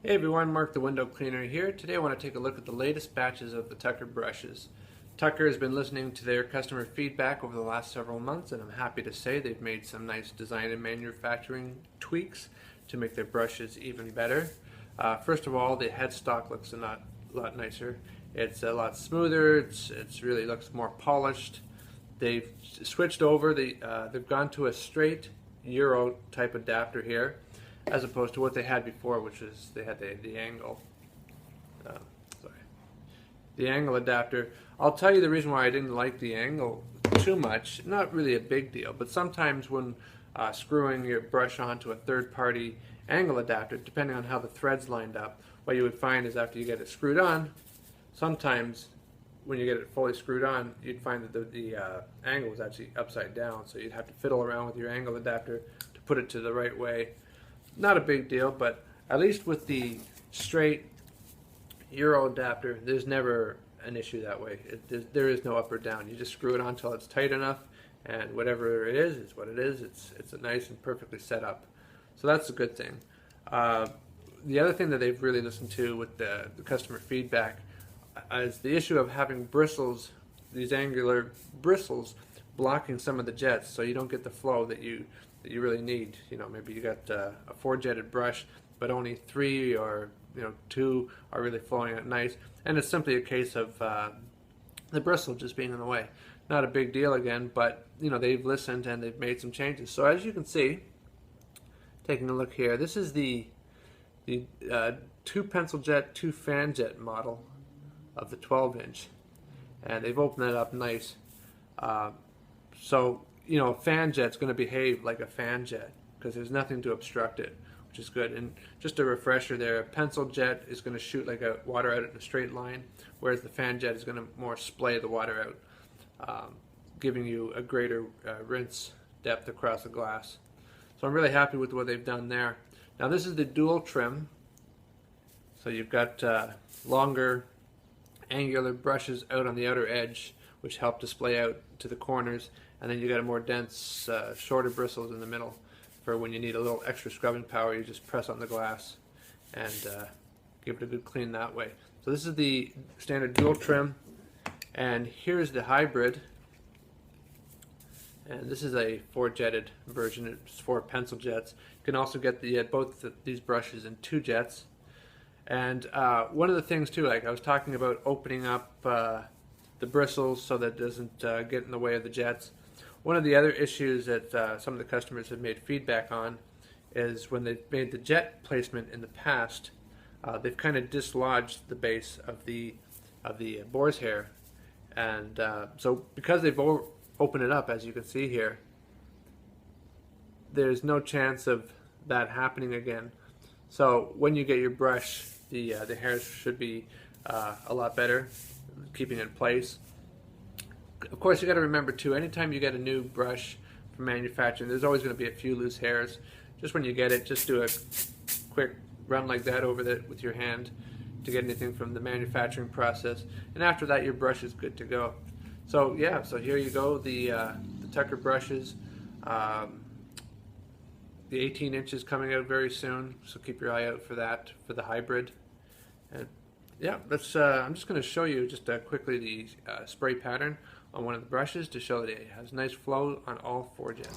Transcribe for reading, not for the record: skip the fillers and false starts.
Hey everyone, Mark the Window Cleaner here. Today I want to take a look at the latest batches of the Tucker brushes. Tucker has been listening to their customer feedback over the last several months, and I'm happy to say they've made some nice design and manufacturing tweaks to make their brushes even better. First of all, the headstock looks a lot nicer. It's a lot smoother. It's really looks more polished. They've switched over. They've gone to a straight Euro type adapter here, as opposed to what they had before, which is they had the angle. The angle adapter. I'll tell you the reason why I didn't like the angle too much. Not really a big deal, but sometimes when screwing your brush onto a third-party angle adapter, depending on how the threads lined up, what you would find is after you get it screwed on, sometimes when you get it fully screwed on, you'd find that the angle was actually upside down, so you'd have to fiddle around with your angle adapter to put it to the right way. Not a big deal, but at least with the straight Euro adapter, there's never an issue that way. There is no up or down. You just screw it on until it's tight enough, and whatever it is what it is. It's a nice and perfectly set up. So that's a good thing. The other thing that they've really listened to with the customer feedback is the issue of having bristles, these angular bristles, blocking some of the jets, so you don't get the flow that you really need. You know, maybe you got a 4-jetted brush, but only 3 or 2 are really flowing out nice, and it's simply a case of the bristle just being in the way. Not a big deal again, but they've listened and they've made some changes. So as you can see, taking a look here, this is the 2 pencil jet, 2 fan jet model of the 12-inch, and they've opened it up nice. So a fan jet's going to behave like a fan jet because there's nothing to obstruct it, which is good. And just a refresher there, a pencil jet is going to shoot like a water out in a straight line, whereas the fan jet is going to more splay the water out, giving you a greater rinse depth across the glass. So I'm really happy with what they've done there. Now this is the dual trim, so you've got longer angular brushes out on the outer edge, which help display out to the corners, and then you got a more dense, shorter bristles in the middle for when you need a little extra scrubbing power. You just press on the glass and give it a good clean that way. So this is the standard dual trim, and here's the hybrid, and this is a 4-jetted version. It's 4 pencil jets. You can also get both these brushes in 2 jets. And one of the things too, like I was talking about opening up the bristles so that it doesn't get in the way of the jets. One of the other issues that some of the customers have made feedback on is when they've made the jet placement in the past, they've kind of dislodged the base of the boar's hair, and so because they've opened it up, as you can see here, there's no chance of that happening again. So when you get your brush, the hairs should be a lot better, keeping it in place. Of course, you got to remember too, anytime you get a new brush from manufacturing, there's always going to be a few loose hairs. Just when you get it, just do a quick run like that over with your hand to get anything from the manufacturing process, and after that your brush is good to go. So yeah, so here you go, the Tucker brushes. The 18 inches coming out very soon, so keep your eye out for that, for the hybrid. And yeah, I'm just going to show you just quickly the spray pattern on one of the brushes to show that it has nice flow on all 4 jets.